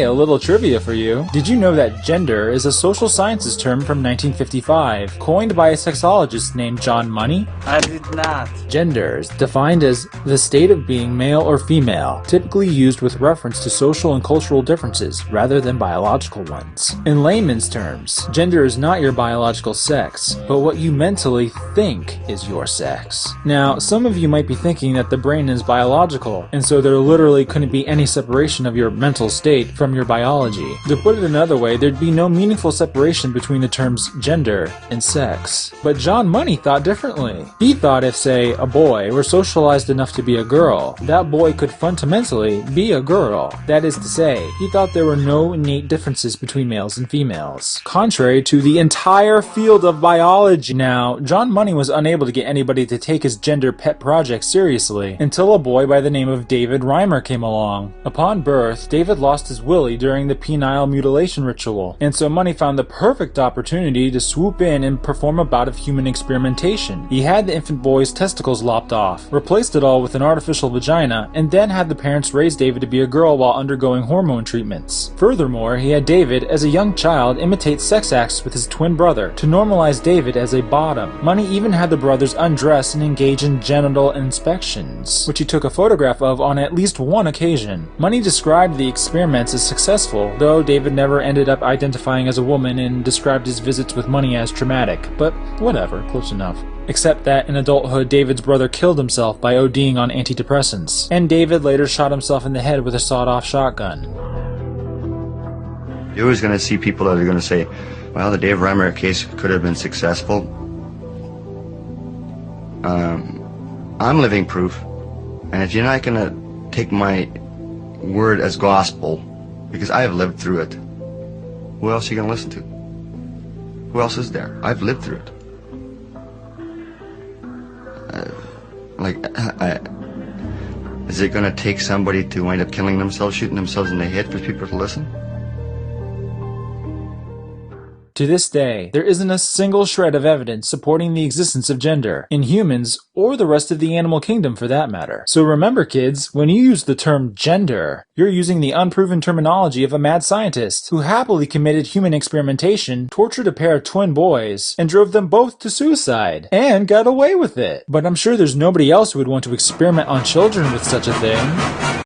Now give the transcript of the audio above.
A little trivia for you. Did you know that gender is a social sciences term from 1955, coined by a sexologist named John Money? I did not. Gender is defined as the state of being male or female, typically used with reference to social and cultural differences rather than biological ones. In layman's terms, gender is not your biological sex, but what you mentally think is your sex. Now, some of you might be thinking that the brain is biological, and so there literally couldn't be any separation of your mental state from your biology. To put it another way, there'd be no meaningful separation between the terms gender and sex. But John Money thought differently. He thought if, say, a boy were socialized enough to be a girl, that boy could fundamentally be a girl. That is to say, he thought there were no innate differences between males and females, contrary to the entire field of biology. Now, John Money was unable to get anybody to take his gender pet project seriously until a boy by the name of David Reimer came along. Upon birth, David lost his willy during the penile mutilation ritual, and so Money found the perfect opportunity to swoop in and perform a bout of human experimentation. He had the infant boy's testicles lopped off, replaced it all with an artificial vagina, and then had the parents raise David to be a girl while undergoing hormone treatments. Furthermore, he had David, as a young child, imitate sex acts with his twin brother to normalize David as a bottom. Money even had the brothers undress and engage in genital inspections, which he took a photograph of on at least one occasion. Money described the experiments as successful, though David never ended up identifying as a woman and described his visits with Money as traumatic. But whatever, close enough. Except that in adulthood, David's brother killed himself by ODing on antidepressants, and David later shot himself in the head with a sawed-off shotgun. You're always going to see people that are going to say, well, the Dave Reimer case could have been successful. I'm living proof, and if you're not going to take my word as gospel, because I have lived through it, who else are you going to listen to? Who else is there? I've lived through it. Is it going to take somebody to wind up killing themselves, shooting themselves in the head for people to listen? To this day, there isn't a single shred of evidence supporting the existence of gender, in humans or the rest of the animal kingdom for that matter. So remember kids, when you use the term gender, you're using the unproven terminology of a mad scientist who happily committed human experimentation, tortured a pair of twin boys, and drove them both to suicide, and got away with it. But I'm sure there's nobody else who would want to experiment on children with such a thing.